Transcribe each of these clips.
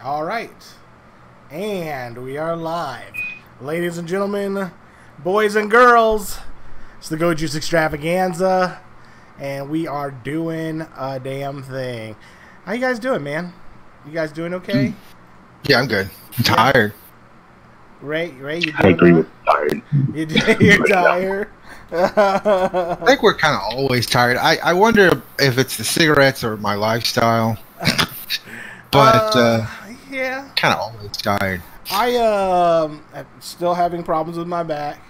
All right. And we are live. Ladies and gentlemen, boys and girls, it's the Go Juice Extravaganza, and we are doing a damn thing. How you guys doing, man? You guys doing okay? Yeah, I'm good. I'm tired. Ray, you doing I agree with tired. You're tired? I think we're kind of always tired. I wonder if it's the cigarettes or my lifestyle. But yeah, kind of always tired. I am still having problems with my back.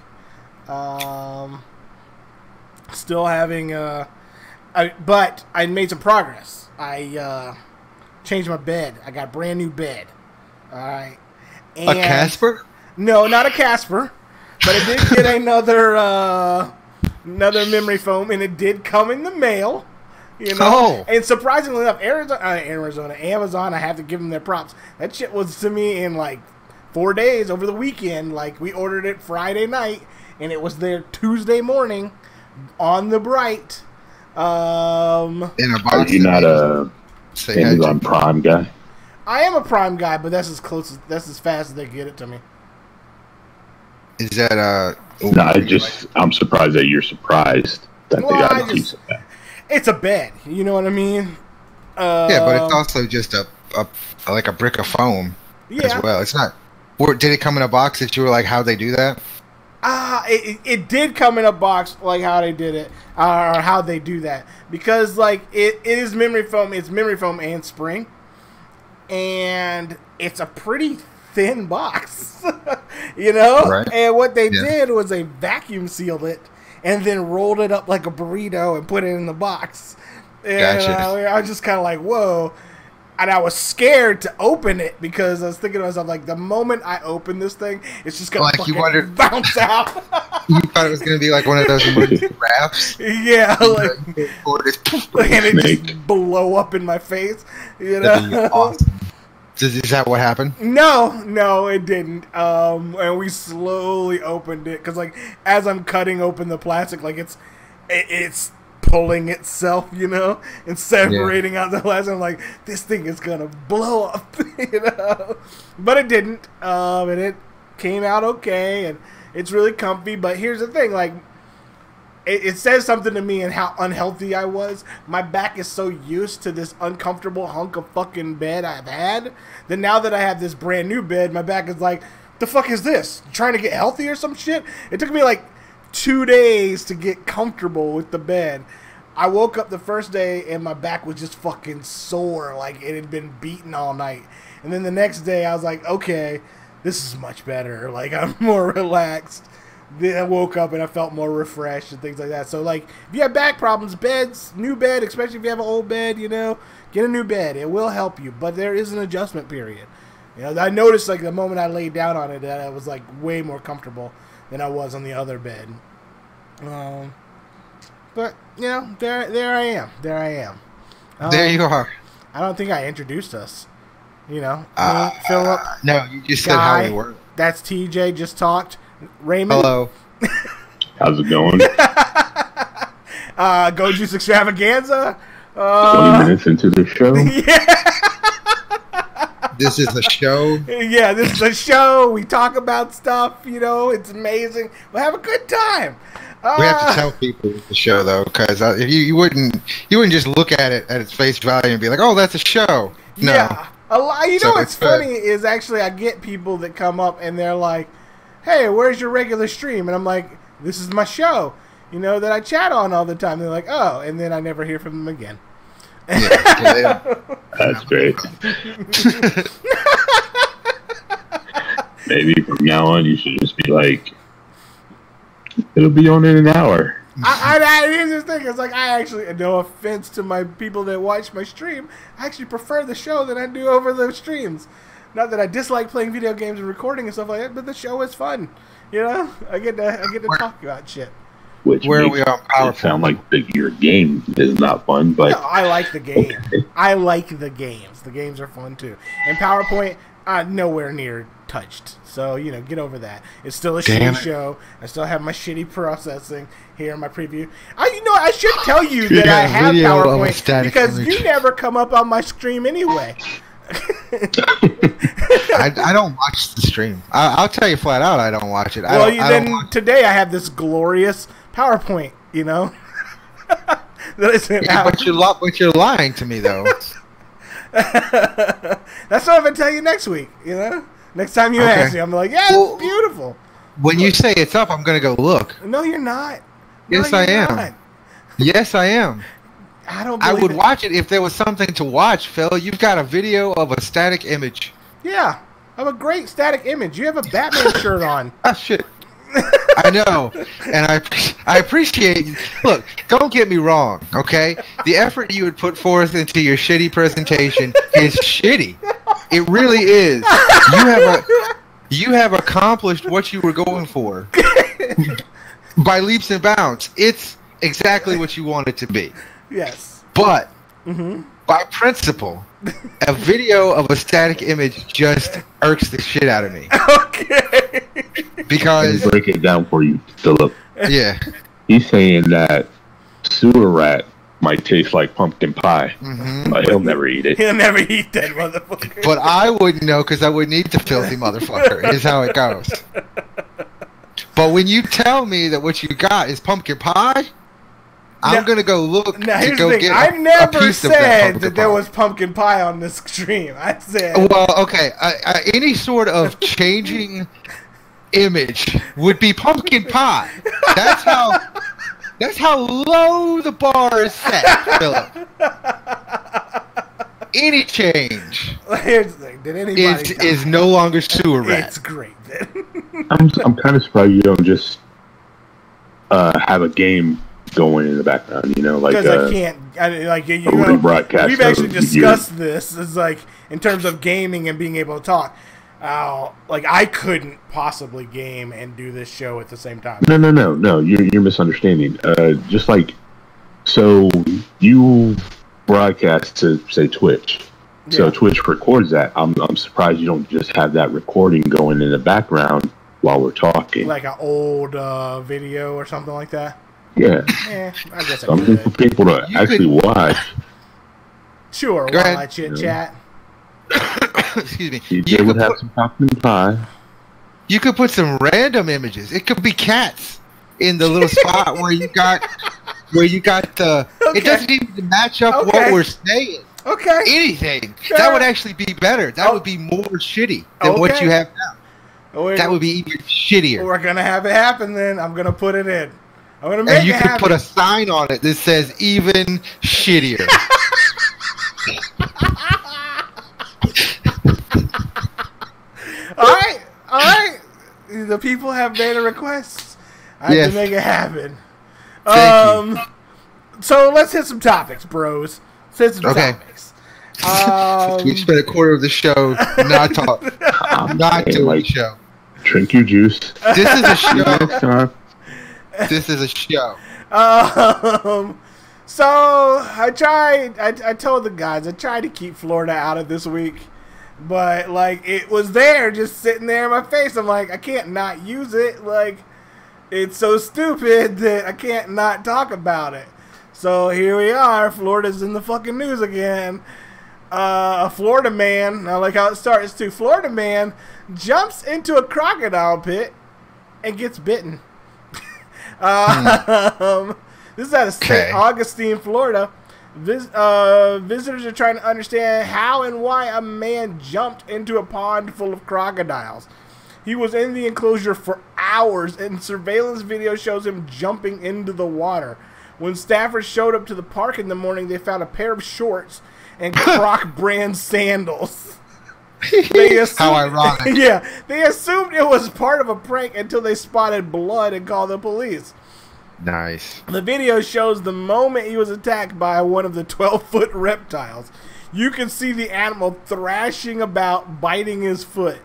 Still having but I made some progress. I changed my bed. I got a brand new bed. All right. And A Casper? No, not a Casper, but I did get another memory foam, and it did come in the mail. You know, Oh. And surprisingly enough, Amazon, I have to give them their props. That shit was to me in like 4 days over the weekend. Like, we ordered it Friday night, and it was there Tuesday morning on the bright. In a box. Are you not a Amazon Prime guy? I am a Prime guy, but that's as fast as they get it to me. Is that No, I'm surprised that you're surprised that they got a decent bed. It's a bed, you know what I mean? yeah, but it's also just a like a brick of foam as well. It's not. Did it come in a box that you were like, how'd they do that? It did come in a box, like how they did it, or how they do that, because like it is memory foam. It's memory foam and spring, and it's a pretty thin box, you know. Right. And what they did was they vacuum sealed it and then rolled it up like a burrito and put it in the box. And gotcha. I was just kind of like, whoa. And I was scared to open it because I was thinking to myself, like, the moment I open this thing, it's just going to fucking bounce out. You thought it was going to be like one of those emergency wraps? Yeah. And it just blow up in my face. You know? Awesome. Is that what happened? No, it didn't. And we slowly opened it because, like, as I'm cutting open the plastic, like it's pulling itself, you know, and separating out the plastic. I'm like, this thing is gonna blow up, you know. But it didn't. And it came out okay, and it's really comfy. But here's the thing, like, it says something to me and how unhealthy I was. My back is so used to this uncomfortable hunk of fucking bed I've had that now that I have this brand new bed, my back is like, the fuck is this? Trying to get healthy or some shit? It took me like 2 days to get comfortable with the bed. I woke up the first day and my back was just fucking sore, like it had been beaten all night. And then the next day I was like, okay, this is much better. Like, I'm more relaxed. Then I woke up and I felt more refreshed and things like that. So, like, if you have back problems, new bed, especially if you have an old bed, you know, get a new bed. It will help you, but there is an adjustment period. You know, I noticed, like, the moment I laid down on it, that I was, like, way more comfortable than I was on the other bed. But, you know, there I am. There you are. I don't think I introduced us. You know, Philip. No, you just said how we were. That's TJ, just talked. Raymond. Hello. How's it going? Go Juice Extravaganza. 20 minutes into the show. Yeah. This is the show. Yeah, this is a show. We talk about stuff. You know, it's amazing. We'll have a good time. We have to tell people the show though, because if you wouldn't just look at it at its face value and be like, "Oh, that's a show." No. Yeah. You know what's funny is actually I get people that come up and they're like, "Hey, where's your regular stream?" And I'm like, "This is my show, you know, that I chat on all the time." They're like, "Oh," and then I never hear from them again. Yeah, that's great. Maybe from now on you should just be like, it'll be on in an hour. Here's the thing. It's like, I actually, no offense to my people that watch my stream, I actually prefer the show than I do over the streams. Not that I dislike playing video games and recording and stuff like that, but the show is fun. You know, I get to talk about shit. Where are we on PowerPoint? It sound like your game is not fun, but no, I like the game. Okay. I like the games. The games are fun too. And PowerPoint, nowhere near touched. So, you know, get over that. It's still a shitty show. I still have my shitty processing here in my preview. I should tell you that I have PowerPoint because you never come up on my stream anyway. I don't watch the stream. I'll tell you flat out, I don't watch it. Well, today I have this glorious PowerPoint, you know. That I sent out. But you're lying to me though. That's what I'm gonna tell you next week. You know, next time you ask me, I'm like, yeah, it's beautiful. When you say it's up, I'm gonna go look. No, you're not. Yes, I am. Not. Yes, I am. I would watch it if there was something to watch, Phil. You've got a video of a static image. Yeah, I have a great static image. You have a Batman shirt on. Oh shit. I know, and I appreciate. Look, don't get me wrong, okay? The effort you would put forth into your shitty presentation is shitty. It really is. You have accomplished what you were going for by leaps and bounds. It's exactly what you want it to be. Yes. But by principle, a video of a static image just irks the shit out of me. Okay. Because break it down for you, Philip. Yeah. He's saying that sewer rat might taste like pumpkin pie. But he'll never eat it. He'll never eat that motherfucker. But I wouldn't know because I wouldn't eat the filthy motherfucker. Is how it goes. But when you tell me that what you got is pumpkin pie, I'm gonna go look to go get I never a piece said of that there was pumpkin pie on this stream. I said, well, okay, any sort of changing image would be pumpkin pie. That's how low the bar is set, Philip. Any change here's the thing. Did anybody is no longer sewer rat. It's great. I'm kind of surprised you don't just have a game going in the background, you know, like because I can't. You know, rebroadcast. we've actually discussed this. It's like in terms of gaming and being able to talk. Like I couldn't possibly game and do this show at the same time. No. You're misunderstanding. Just like, so you broadcast to say Twitch. Yeah. So Twitch records that. I'm surprised you don't just have that recording going in the background while we're talking. Like an old video or something like that. Yeah. I guess something for people to actually watch. Sure, while I chit chat. Excuse me. DJ would have some pumpkin pie. You could put some random images. It could be cats in the little spot where you got the. Okay. It doesn't even match up what we're saying. Okay. Anything that would actually be better. That would be more shitty than what you have now. That would be even shittier. We're gonna have it happen then. I'm gonna put it in. I'm gonna make and you it could happen. Put a sign on it that says even shittier. All right. The people have made a request. I have to make it happen. So let's hit some topics, bros. Let's hit some topics. We spent a quarter of the show not talking, not doing the show. Drink your juice. This is a show. This is a show. So I tried. I told the guys I tried to keep Florida out of this week. But, like, it was there, just sitting there in my face. I'm like, I can't not use it. Like, it's so stupid that I can't not talk about it. So, here we are. Florida's in the fucking news again. A Florida man, I like how it starts, too. Florida man jumps into a crocodile pit and gets bitten. This is out of St. Augustine, Florida. Visitors are trying to understand how and why a man jumped into a pond full of crocodiles. He was in the enclosure for hours, and surveillance video shows him jumping into the water. When staffers showed up to the park in the morning, they found a pair of shorts and Croc brand sandals. How ironic. Yeah, they assumed it was part of a prank until they spotted blood and called the police. Nice. The video shows the moment he was attacked by one of the 12-foot reptiles. You can see the animal thrashing about, biting his foot.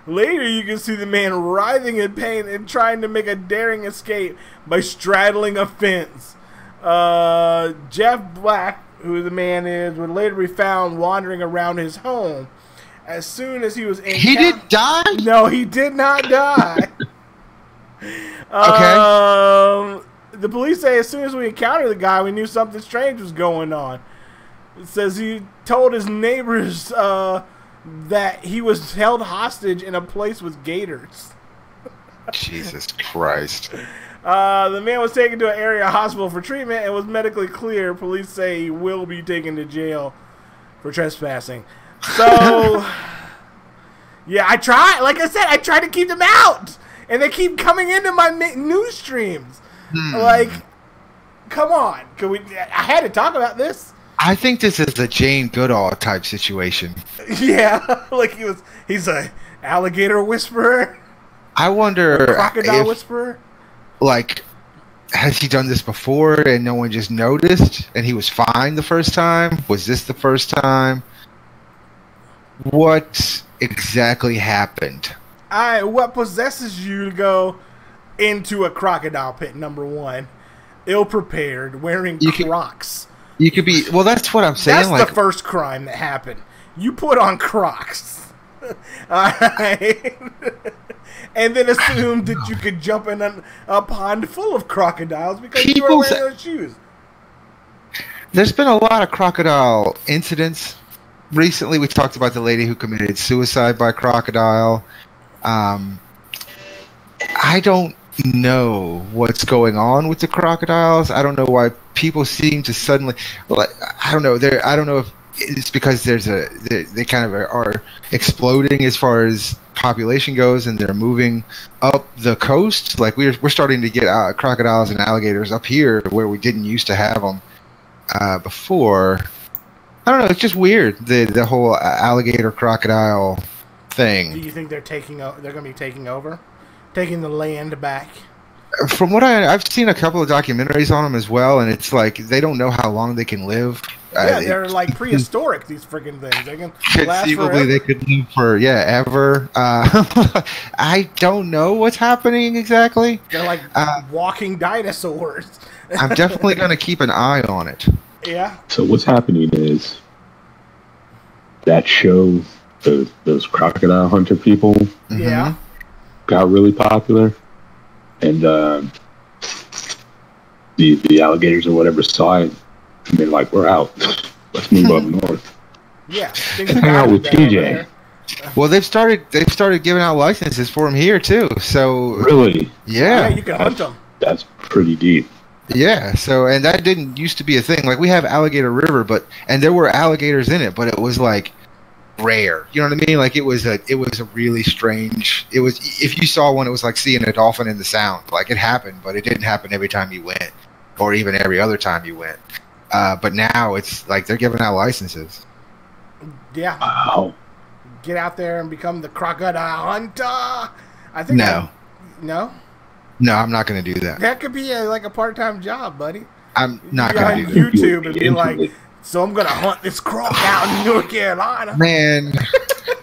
Later, you can see the man writhing in pain and trying to make a daring escape by straddling a fence. Jeff Black, who the man is, would later be found wandering around his home. As soon as he was in... He didn't die? No, he did not die. Okay. The police say as soon as we encountered the guy, we knew something strange was going on. It says he told his neighbors that he was held hostage in a place with gators. Jesus Christ. The man was taken to an area hospital for treatment and was medically clear. Police say he will be taken to jail for trespassing. So, yeah, I tried to keep them out. And they keep coming into my news streams. Like, come on. I had to talk about this. I think this is a Jane Goodall type situation. Yeah, like he's a alligator whisperer. I wonder crocodile whisperer. Like, has he done this before and no one just noticed and he was fine the first time? Was this the first time? What exactly happened? What possesses you to go into a crocodile pit, number one? Ill-prepared, wearing Crocs. You could be... Well, that's what I'm saying. That's the first crime that happened. You put on Crocs. Alright? And then assumed that you could jump in a pond full of crocodiles because you were wearing those shoes. There's been a lot of crocodile incidents. Recently, we talked about the lady who committed suicide by crocodile. I don't know what's going on with the crocodiles. I don't know why people seem to suddenly... I don't know. I don't know if it's because they kind of are exploding as far as population goes, and they're moving up the coast. Like we're starting to get crocodiles and alligators up here where we didn't used to have them before. I don't know. It's just weird, the whole alligator crocodile thing. Do you think they're going to be taking over, taking the land back? From what I've seen a couple of documentaries on them as well, and it's like they don't know how long they can live. Yeah, they're like prehistoric. These freaking things. They can last conceivably forever. They could live for ever. I don't know what's happening exactly. They're like walking dinosaurs. I'm definitely going to keep an eye on it. Yeah. So what's happening is that show, those crocodile hunter people, Yeah, got really popular, and the alligators or whatever saw it, and they're like, "We're out. Let's move up north." yeah. Hang out with TJ. Well, they've started giving out licenses for them here too. So Really? Yeah, yeah, you can hunt them. That's pretty deep. yeah. So and that didn't used to be a thing. Like we have Alligator River, and there were alligators in it, but it was like rare. You know what I mean? Like it was a really strange. It was, if you saw one, it was like seeing a dolphin in the Sound. Like it happened, but it didn't happen every time you went, or even every other time you went. But now it's like they're giving out licenses. Yeah. Wow. Get out there and become the crocodile hunter. I think. No, I'm not going to do that. That could be like a part-time job, buddy. I'm not You're going to on do that. YouTube and be like, so I'm going to hunt this croc out in North Carolina. Man,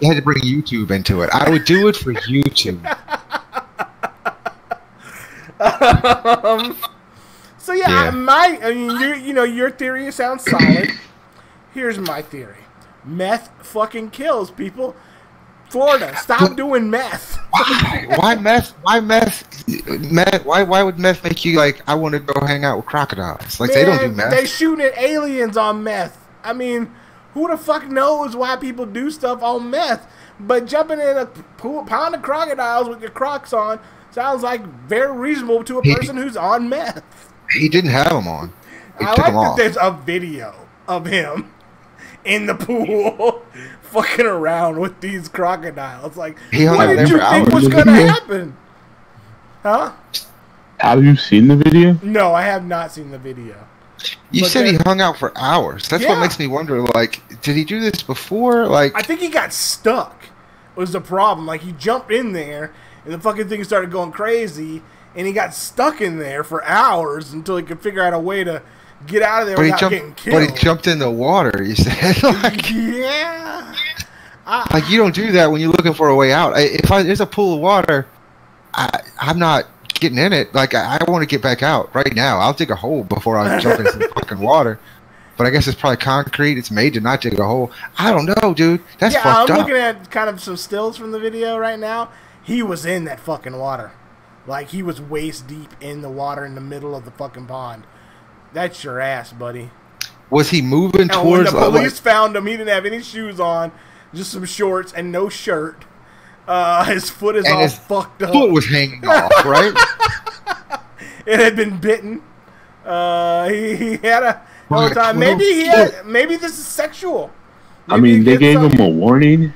you had to bring YouTube into it. I would do it for YouTube. So yeah. Your theory sounds solid. Here's my theory. Meth fucking kills people. Florida, stop doing meth. Why meth? Why meth? Why would meth make you like, I want to go hang out with crocodiles? Like, they don't do meth. They shooting at aliens on meth. I mean, who the fuck knows why people do stuff on meth? But jumping in a pound of crocodiles with your Crocs on sounds like very reasonable to a person who's on meth. He didn't have them on. He I took like them that off. there's a video of him in the pool fucking around with these crocodiles. Like, He hung what out did there you for think hours. was going to happen? Huh? Have you seen the video? No, I have not seen the video. You But said he then- hung out for hours. That's Yeah. what makes me wonder, like, did he do this before? Like, I think he got stuck was the problem. Like, he jumped in there, and the fucking thing started going crazy, and he got stuck in there for hours until he could figure out a way to get out of there without getting killed. but he jumped in the water, you said. Like, Yeah. like, you don't do that when you're looking for a way out. If there's a pool of water, I'm not getting in it. Like, I want to get back out right now. I'll dig a hole before I jump into the fucking water. But I guess it's probably concrete. It's made to not dig a hole. I don't know, dude. That's Yeah, fucked I'm up. looking at kind of some stills from the video right now. He was in that fucking water. Like, he was waist deep in the water in the middle of the fucking pond. That's your ass, buddy. Was he moving And when the towards? police found him, he didn't have any shoes on, just some shorts and no shirt. His foot is all fucked up. Foot was hanging off, right? It had been bitten. He had a hard time. Maybe this is sexual. I mean, they gave him a warning.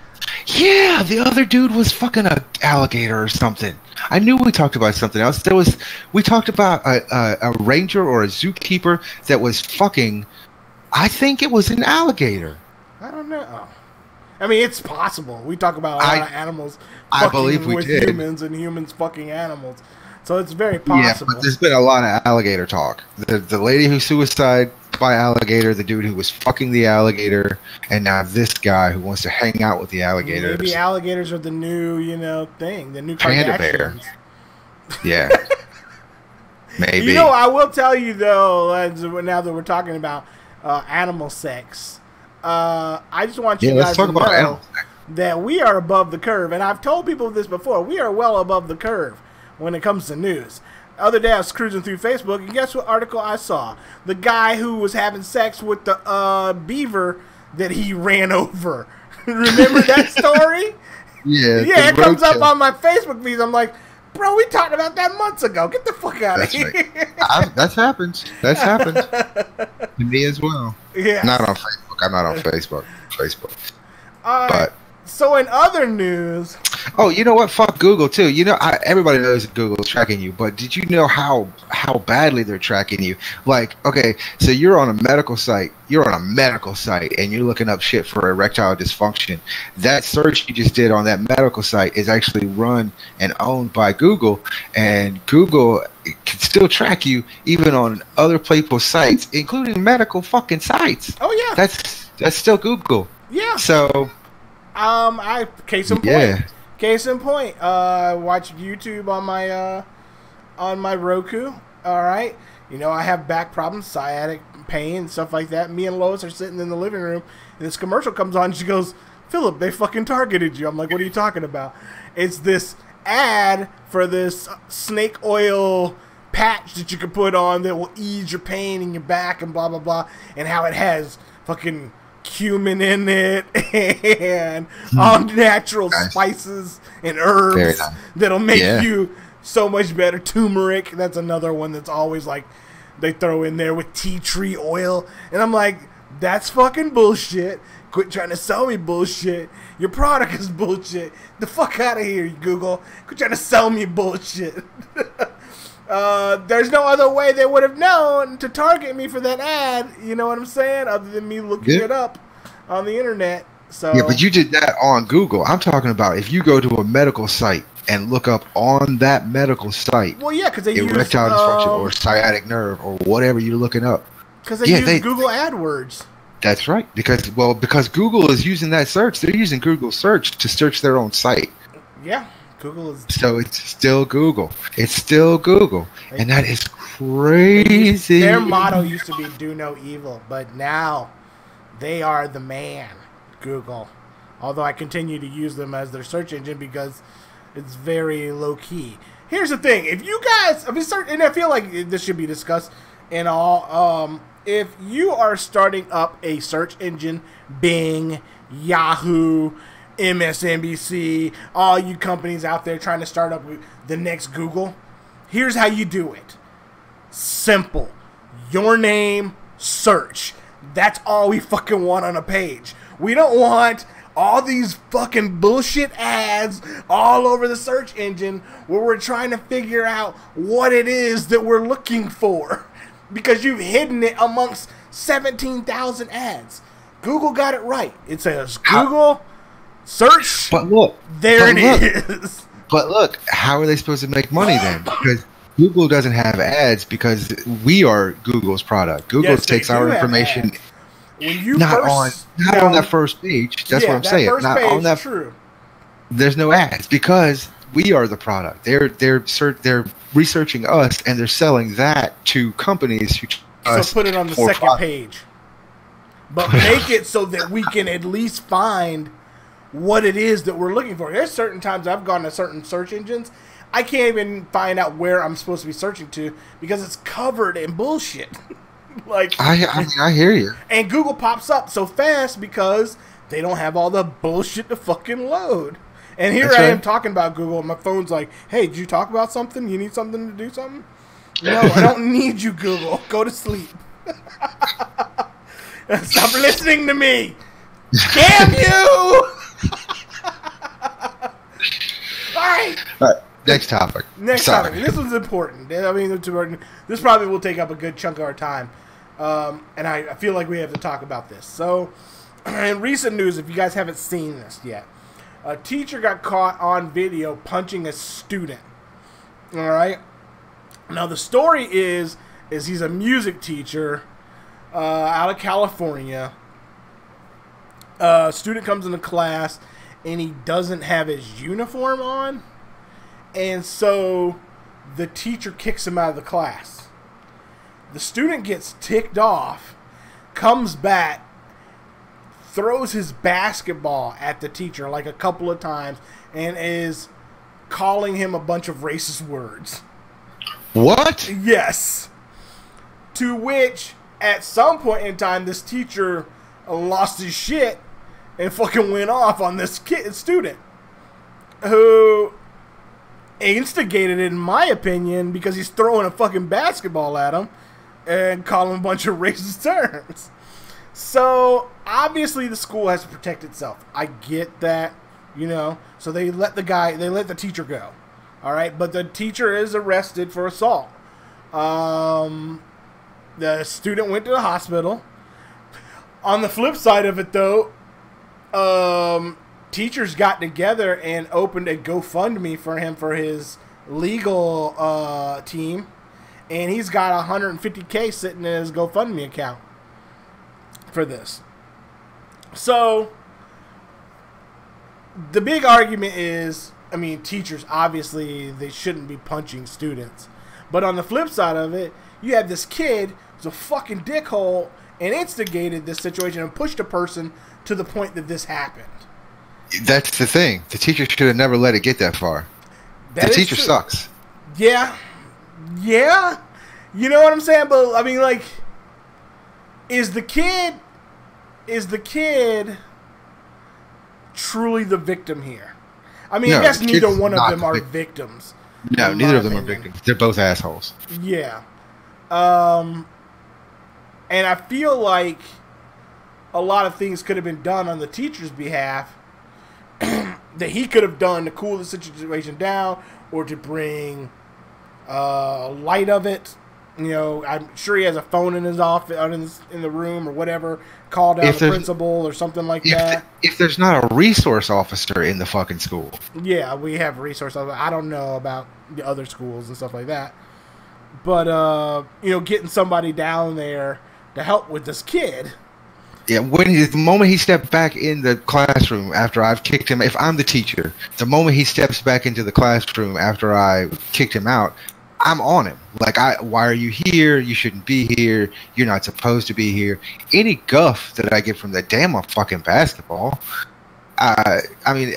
Yeah, the other dude was fucking an alligator or something. I knew we talked about something else. We talked about a ranger or a zookeeper that was fucking. I think it was an alligator. I don't know. I mean, it's possible. We talk about a lot of animals fucking with humans and humans fucking animals. So it's very possible. Yeah, but there's been a lot of alligator talk. The lady who suicide by alligator, the dude who was fucking the alligator, and now this guy who wants to hang out with the alligators. Maybe alligators are the new, thing, the new panda bear. Yeah. Maybe. I will tell you though, now that we're talking about animal sex, I just want you guys to know that we are above the curve, and I've told people this before. We are well above the curve when it comes to news. The other day I was cruising through Facebook, and guess what article I saw? The guy who was having sex with the beaver that he ran over. Remember that story? Yeah, it comes up on my Facebook feed. I'm like, bro, we talked about that months ago. Get the fuck out of here. Right. That's happened. That's happened to me as well. Yeah. Not on Facebook. I'm not on Facebook. But so in other news, oh, you know what? Fuck Google too. Everybody knows that Google's tracking you, but did you know how badly they're tracking you? Like, okay, so you're on a medical site, and you're looking up shit for erectile dysfunction. That search you just did on that medical site is actually run and owned by Google, and Google can still track you even on other people's sites, including medical fucking sites. Oh yeah, that's still Google. Yeah. So. Case in point. Watch YouTube on my Roku. All right. I have back problems, sciatic pain, and stuff like that. Me and Lois are sitting in the living room, and this commercial comes on. And she goes, "Philip, they fucking targeted you." I'm like, "What are you talking about?" It's this ad for this snake oil patch that you can put on that will ease your pain in your back and blah blah blah, and how it has fucking cumin in it and all natural spices and herbs that'll make you so much better. Turmeric, that's another one that's always like they throw in there with tea tree oil, and I'm like, that's fucking bullshit. Quit trying to sell me bullshit. Your product is bullshit. The fuck out of here, Google. Quit trying to sell me bullshit. There's no other way they would have known to target me for that ad, you know what I'm saying, other than me looking it up on the internet. So yeah, but you did that on Google. I'm talking about if you go to a medical site and look up on that medical site, well, yeah, because they erectile dysfunction or sciatic nerve or whatever you're looking up, because they use Google AdWords. That's right, because Google is using that search. They're using Google search to search their own site. Yeah. Google is, so it's still Google. And that is crazy. Their motto used to be "Do no evil," but now they are the man, Google. Although I continue to use them as their search engine because it's very low key. Here's the thing: if you guys, and I feel like this should be discussed in all. If you are starting up a search engine, Bing, Yahoo, MSNBC, all you companies out there trying to start up the next Google, here's how you do it. Simple. Your name, search. That's all we fucking want on a page. We don't want all these fucking bullshit ads all over the search engine where we're trying to figure out what it is that we're looking for, because you've hidden it amongst 17,000 ads. Google got it right. It says Google search. But look, it is. But look, how are they supposed to make money then? Because Google doesn't have ads because we are Google's product. Google takes our information. When you not on that first page. That's what I'm saying. Not on that. True. There's no ads because we are the product. They're researching us and they're selling that to companies who. So put it on the second page, but make it so that we can at least find what it is that we're looking for. There's certain times I've gone to certain search engines, I can't even find out where I'm supposed to be searching to because it's covered in bullshit. Like, I hear you. And Google pops up so fast because they don't have all the bullshit to fucking load. And here I am talking about Google, and my phone's like, hey, did you talk about something? You need something to do something? No, I don't need you, Google. Go to sleep. Stop listening to me. Damn you! All right. Next topic. Topic. This one's important. I mean, it's important. This probably will take up a good chunk of our time. And I feel like we have to talk about this. So, in recent news, if you guys haven't seen this yet, a teacher got caught on video punching a student. All right? Now, the story is he's a music teacher out of California. A student comes into class, and he doesn't have his uniform on. And so the teacher kicks him out of the class. The student gets ticked off, comes back, throws his basketball at the teacher like a couple of times, and is calling him a bunch of racist words. What? Yes. To which, at some point in time, this teacher lost his shit and fucking went off on this student who instigated it, in my opinion, because he's throwing a fucking basketball at him and calling a bunch of racist terms. So, obviously, the school has to protect itself. I get that, you know. So they let the teacher go. All right, but the teacher is arrested for assault. The student went to the hospital. On the flip side of it, though, teachers got together and opened a GoFundMe for him for his legal team, and he's got $150K sitting in his GoFundMe account for this. So the big argument is, I mean, teachers, obviously they shouldn't be punching students, but on the flip side of it, you have this kid who's a fucking dickhole and instigated this situation and pushed a person to the point that this happened. That's the thing. The teacher should have never let it get that far. The teacher sucks. Yeah. Yeah. You know what I'm saying? But, I mean, like, is the kid truly the victim here? I mean, I guess neither one of them are victims. No, neither of them are victims. They're both assholes. Yeah. And I feel like a lot of things could have been done on the teacher's behalf that he could have done to cool the situation down or to bring light of it. You know, I'm sure he has a phone in his office, in the room or whatever, called out the principal or something like that. If there's not a resource officer in the fucking school. Yeah, we have a resource officer. I don't know about the other schools and stuff like that. But, you know, getting somebody down there to help with this kid. Yeah, the moment he stepped back in the classroom after I've kicked him, if I'm the teacher, the moment he steps back into the classroom after I kicked him out, I'm on him. Like, why are you here? You shouldn't be here. You're not supposed to be here. Any guff that I get from that damn fucking basketball, I mean,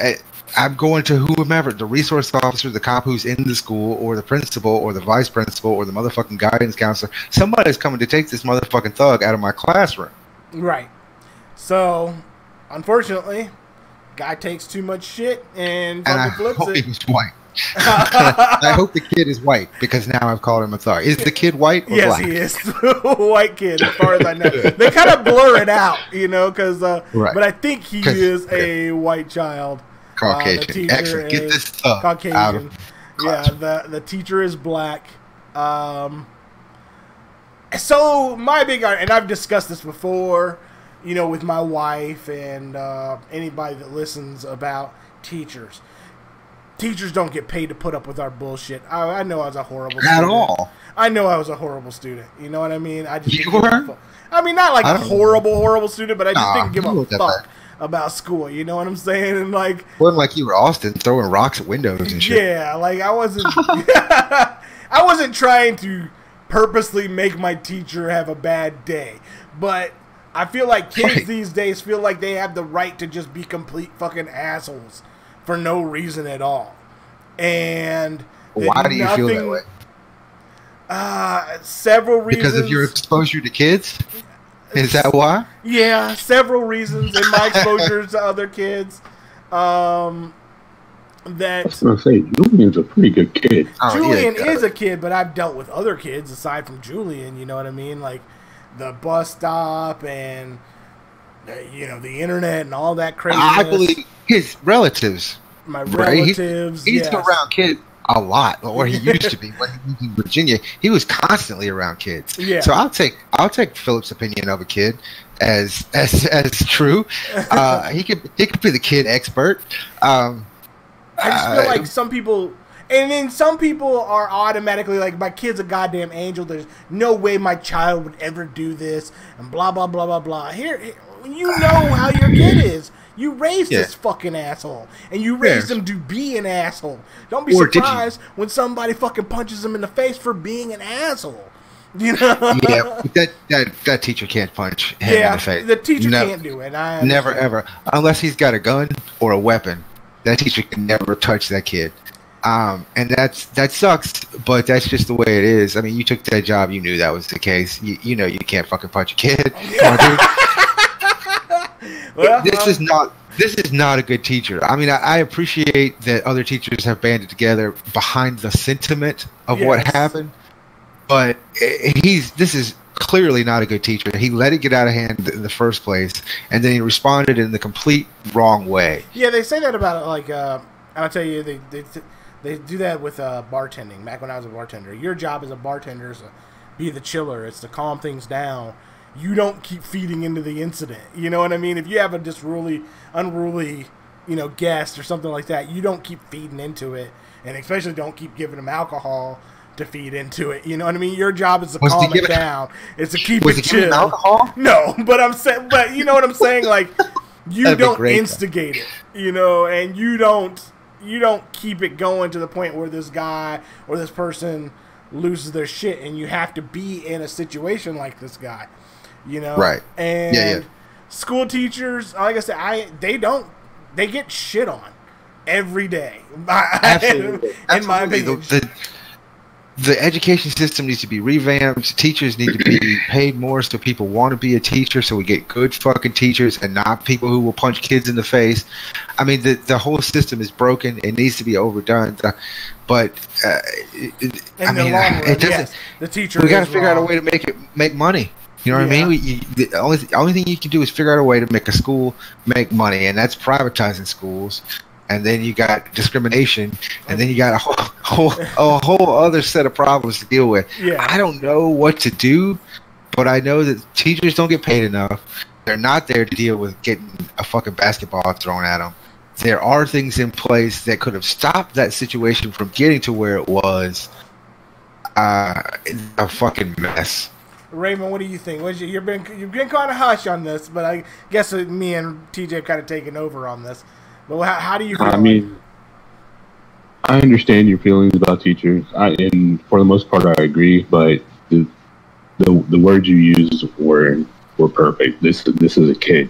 I'm going to whomever, the resource officer, the cop who's in the school, or the principal, or the vice principal, or the motherfucking guidance counselor. Somebody's coming to take this motherfucking thug out of my classroom. Right. So, unfortunately, guy takes too much shit and fucking flips it. I hope he was white. I hope the kid is white, because now I've called him a thug. Is the kid white or black? Yes, he is. White kid, as far as I know. They kind of blur it out, you know, because, right. But I think he is a white child. Caucasian. Excellent. Get this thug Caucasian. Out of yeah, the teacher is black. So, my big argument, and I've discussed this before, you know, with my wife and anybody that listens about teachers. Teachers don't get paid to put up with our bullshit. I know I was a horrible student. At all. I know I was a horrible student. You know what I mean? You were? I mean, not like a horrible student, but I just didn't give a fuck about school. You know what I'm saying? And like, wasn't like you were Austin throwing rocks at windows and shit. Yeah, like I wasn't. I wasn't trying to purposely make my teacher have a bad day, but I feel like kids these days feel like they have the right to just be complete fucking assholes for no reason at all. And why do you feel that way? Several reasons. Because of your exposure to kids? Is that why? Yeah, several reasons in my exposures to other kids. I was gonna say Julian's a pretty good kid. Julian is a kid, but I've dealt with other kids aside from Julian. You know what I mean? Like the bus stop and the internet and all that craziness. I believe his relatives. My relatives. He's around kids a lot, or he used to be when he was in Virginia. He was constantly around kids. Yeah. So I'll take Philip's opinion of a kid as true. He could be the kid expert. I just feel like some people, and then some people are automatically like, my kid's a goddamn angel. There's no way my child would ever do this, and blah blah blah blah blah. Here, you know how your kid is. You raised this fucking asshole, and you raised him to be an asshole. Don't be surprised when somebody fucking punches him in the face for being an asshole. You know? Yeah, that teacher can't punch him in the face. The teacher can't do it. Never ever, unless he's got a gun or a weapon. That teacher can never touch that kid. And that sucks, but that's just the way it is. I mean, you took that job, you knew that was the case. You know you can't fucking punch a kid. Come on, dude. Well, this is not a good teacher. I mean, I appreciate that other teachers have banded together behind the sentiment of what happened, but this is clearly not a good teacher. He let it get out of hand in the first place, and then he responded in the complete wrong way. Yeah, they say that about like I'll tell you, they do that with bartending. Back when I was a bartender, your job as a bartender is to be the chiller. It's to calm things down. You don't keep feeding into the incident. You know what I mean? If you have a just unruly, guest or something like that, you don't keep feeding into it, and especially don't keep giving them alcohol to feed into it. You know what I mean? Your job is to calm it down. It's to keep it chill. Alcohol? No, but you know what I'm saying? Like, you don't instigate it, and you don't keep it going to the point where this guy or this person loses their shit, and you have to be in a situation like this guy. Right? And school teachers, like I said, they get shit on every day. Absolutely. In my opinion, the education system needs to be revamped. Teachers need to be paid more so people want to be a teacher, so we get good fucking teachers and not people who will punch kids in the face. I mean, the whole system is broken. It needs to be overdone. But it doesn't. The teacher. We got to figure out a way to make money. You know what I mean? The only thing you can do is figure out a way to make a school make money, and that's privatizing schools. And then you got discrimination, and then you got a whole other set of problems to deal with. Yeah. I don't know what to do, but I know that teachers don't get paid enough. They're not there to deal with getting a fucking basketball thrown at them. There are things in place that could have stopped that situation from getting to where it was. A fucking mess. Raymond, what do you think? You've been kind of hush on this, but I guess me and TJ have kind of taken over on this. But how do you feel? I mean, I understand your feelings about teachers, and for the most part, I agree. But the words you used were perfect. This is a kid,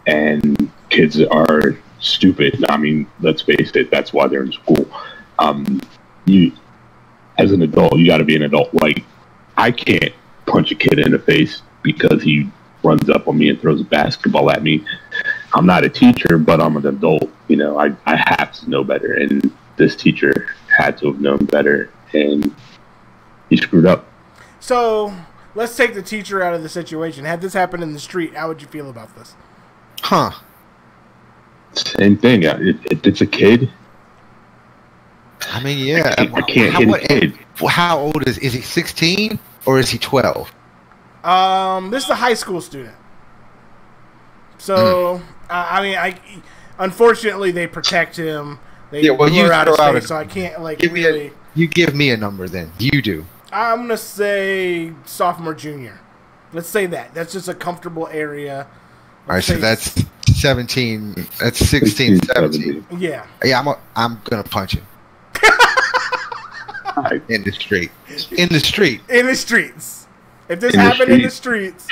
and kids are stupid. I mean, let's face it. That's why they're in school. You, as an adult, you got to be an adult. Like, I can't punch a kid in the face because he runs up on me and throws a basketball at me. I'm not a teacher, but I'm an adult. I have to know better, and this teacher had to have known better, and he screwed up. So let's take the teacher out of the situation. Had this happened in the street, how would you feel about this? Huh. Same thing. If it's a kid, I mean, yeah. I can't hit a kid. How old is he? 16 or is he 12? This is a high school student. So, unfortunately, they protect him. They blur out his face, so I can't You give me a number then. You do. I'm gonna say sophomore, junior. Let's say that. That's just a comfortable area. All right, so that's 17. That's 16, 17. Yeah. Yeah, I'm gonna punch him. In the street. In the streets. If this happened in the streets,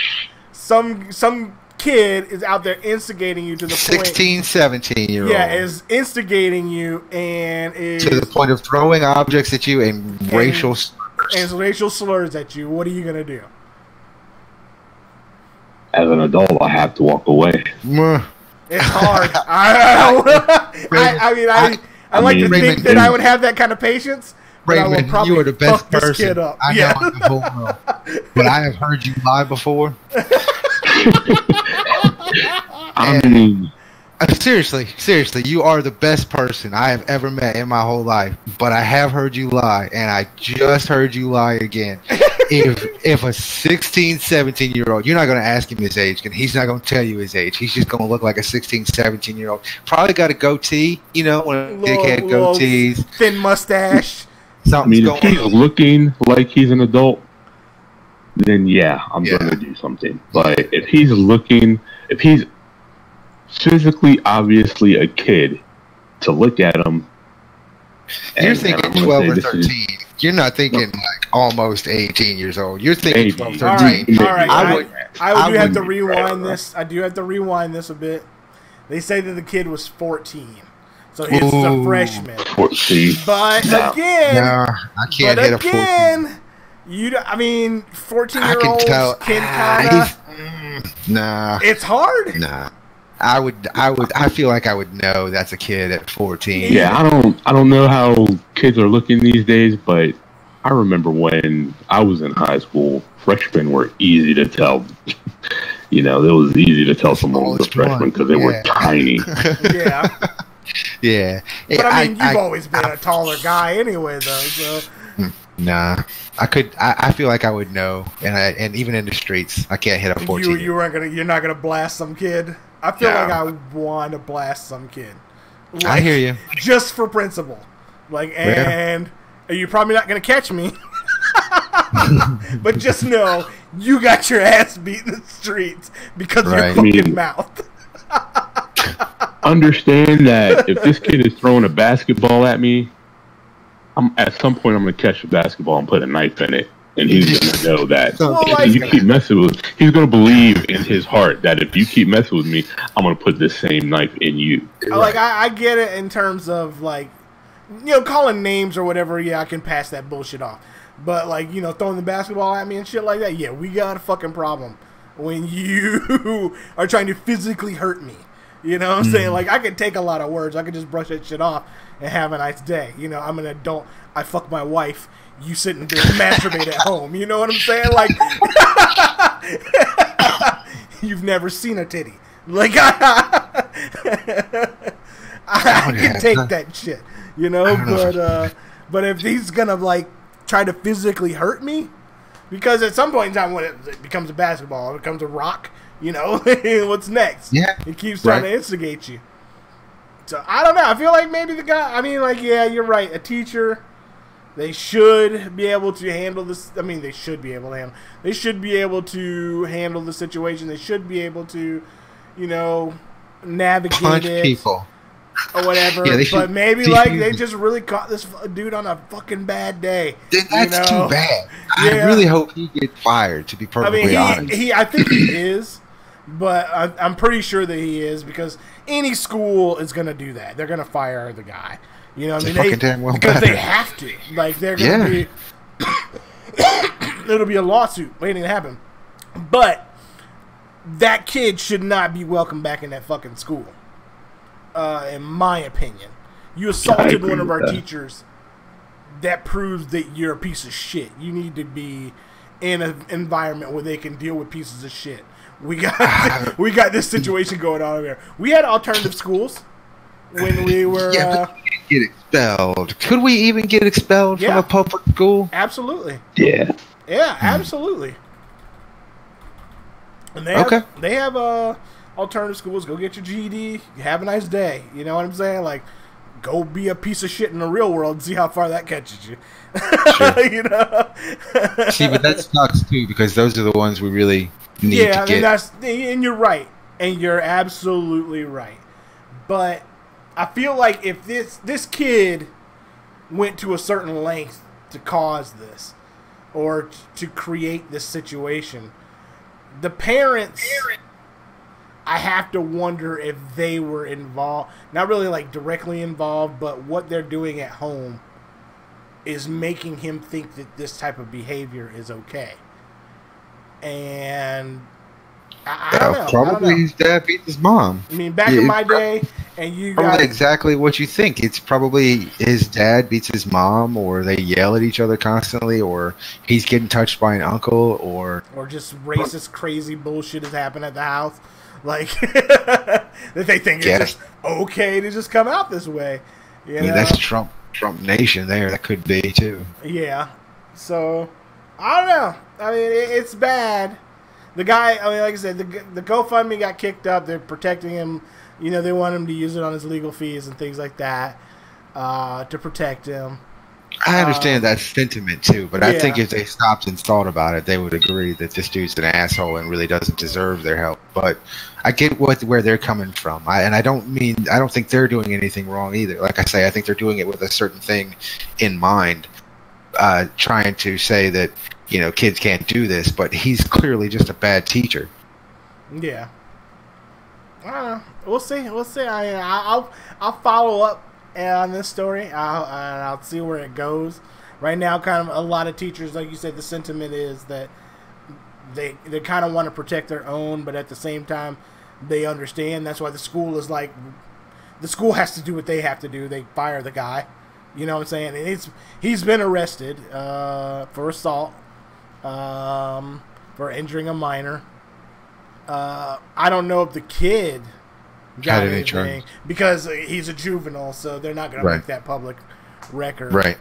some kid is out there instigating you to the 16, 17-year-old. Yeah, is instigating you and is to the point of throwing objects at you and racial slurs. and racial slurs at you, what are you gonna do? As an adult, I have to walk away. It's hard. I like to think that I would have that kind of patience. Raymond, you are the best person kid up. I know in the whole world. But I have heard you lie before. I mean, seriously, you are the best person I have ever met in my whole life. But I have heard you lie, and I just heard you lie again. If a 16, 17-year-old, you're not going to ask him his age, and he's not going to tell you his age. He's just going to look like a 16, 17-year-old. Probably got a goatee, one of the dickhead goatees. Thin mustache. I mean, if he's looking like he's an adult, then yeah, I'm going to do something. But if he's physically, obviously a kid, to look at him, you're thinking 12 or 13. You're not thinking like almost 18 years old. You're thinking 12, 13. All right. I do have to rewind this. I do have to rewind this a bit. They say that the kid was 14. So he's a freshman. 14. But again, I can't hit a 14. 14-year-olds can kind of. Nah. It's hard. Nah. I feel like I would know that's a kid at 14. Yeah, I don't know how kids are looking these days, but I remember when I was in high school, freshmen were easy to tell. It was easy to tell someone was a freshman because they were tiny. Yeah. Yeah. But you've always been a taller guy anyway, though. So. Nah, I feel like I would know, and even in the streets, I can't hit a 14. You're not gonna blast some kid. I feel like I want to blast some kid. Like, I hear you. Just for principle, and you're probably not gonna catch me. But just know you got your ass beat in the streets because of your fucking mouth. Understand that if this kid is throwing a basketball at me, at some point I'm going to catch the basketball and put a knife in it. And he's going to know that if you keep messing with, he's going to believe in his heart that if you keep messing with me, I'm going to put this same knife in you. I get it in terms of calling names or whatever. Yeah, I can pass that bullshit off. But throwing the basketball at me and shit like that. Yeah, we got a fucking problem when you are trying to physically hurt me. You know what I'm saying? I could take a lot of words. I could just brush that shit off and have a nice day. I'm an adult. I fuck my wife. You sit and masturbate at home. You know what I'm saying? You've never seen a titty. I can take that shit. But if he's gonna try to physically hurt me, because at some point in time when it becomes a basketball, it becomes a rock. What's next? Yeah. He keeps trying to instigate you. So, I don't know. I feel like maybe the guy... yeah, you're right. A teacher, they should be able to handle this... they should be able to handle... They should be able to handle the situation. They should be able to, navigate punch it. people. Or whatever. Yeah, but maybe, they just really caught this dude on a fucking bad day. Then that's too bad. Yeah. I really hope he gets fired, to be perfectly honest. I think he is. But I'm pretty sure that he is, because any school is going to do that. They're going to fire the guy. You know what I mean? Because they have to. They're going to be... It'll be a lawsuit waiting to happen. But that kid should not be welcome back in that fucking school. In my opinion. You assaulted one of our teachers. That proves that you're a piece of shit. You need to be in an environment where they can deal with pieces of shit. We got this situation going on over there. We had alternative schools when we were. Yeah, but get expelled. Could we even get expelled from a public school? Absolutely. Yeah. Yeah, absolutely. And they have alternative schools. Go get your GED. Have a nice day. You know what I'm saying? Go be a piece of shit in the real world and see how far that catches you. Sure. See, but that sucks too, because those are the ones we really need to get. And you're right, and you're absolutely right. But I feel like if this kid went to a certain length to cause this, or to create this situation, the parents, I have to wonder if they were involved. Not really directly involved, but what they're doing at home is making him think that this type of behavior is okay. And I don't know. Probably his dad beat his mom. I mean, back in my day, and you probably guys, exactly what you think. It's probably his dad beats his mom, or they yell at each other constantly, or he's getting touched by an uncle, or just racist, crazy bullshit has happened at the house. Like that they think it's just okay to just come out this way. You know? That's Trump Nation there. That could be too. Yeah. So I don't know. I mean, it's bad. The guy, I mean, like I said, the GoFundMe got kicked up. They're protecting him. You know, they want him to use it on his legal fees and things like that to protect him. I understand that sentiment too, but I think if they stopped and thought about it, they would agree that this dude's an asshole and really doesn't deserve their help. But I get where they're coming from, I don't think they're doing anything wrong either. Like I say, I think they're doing it with a certain thing in mind, trying to say that, you know, kids can't do this, but he's clearly just a bad teacher. Yeah. I don't know. We'll see. I'll follow up on this story. I'll see where it goes. Right now, kind of a lot of teachers, like you said, the sentiment is that they kind of want to protect their own, but at the same time, they understand. That's why the school is like, the school has to do what they have to do. They fire the guy. You know what I'm saying? And he's been arrested for assault, for injuring a minor. I don't know if the kid got anything because he's a juvenile, so they're not going to make that public record. Right.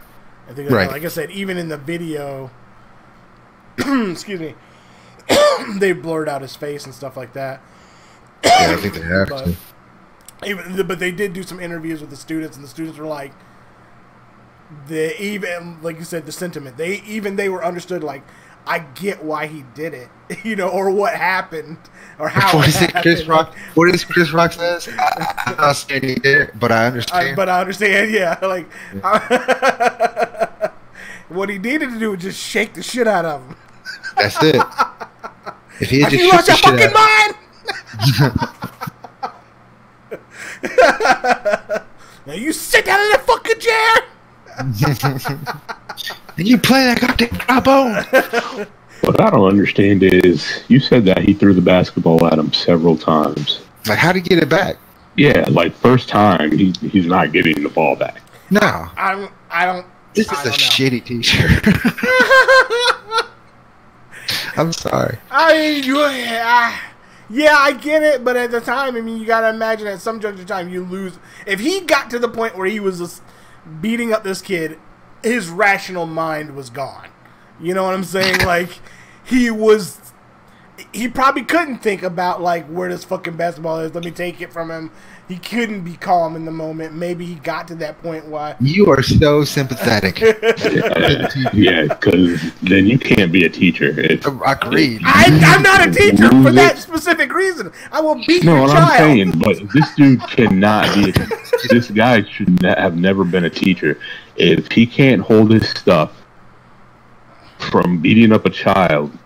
I think, like I said, even in the video, excuse me, they blurred out his face and stuff like that. Yeah, I think they have to. But they did do some interviews with the students, and the students were like, even like you said, the sentiment. They were understood. Like, I get why he did it, you know, or what happened, or how. What is it, Chris Rock? What is Chris Rock says? I'm not saying he did it, but I understand. Yeah. Like, what he needed to do was just shake the shit out of him. That's it. If he had just you lost your fucking mind. Now you sit down in that fucking chair. And you play that goddamn trombone. What I don't understand is, you said that he threw the basketball at him several times. Like, how did he get it back? Yeah, like first time he's not getting the ball back. No, I don't. This is a shitty T-shirt. I'm sorry. Yeah, I get it, but at the time, I mean, you gotta imagine at some juncture of time you lose. If he got to the point where he was just beating up this kid, his rational mind was gone. You know what I'm saying? Like, he probably couldn't think about, like, where this fucking basketball is. Let me take it from him. He couldn't be calm in the moment. Maybe he got to that point why. You are so sympathetic. Yeah, because then you can't be a teacher. Agreed. I'm not a teacher for that specific reason. I will beat your child. I'm saying, but this dude cannot be a teacher. This guy should have never been a teacher. If he can't hold his stuff from beating up a child,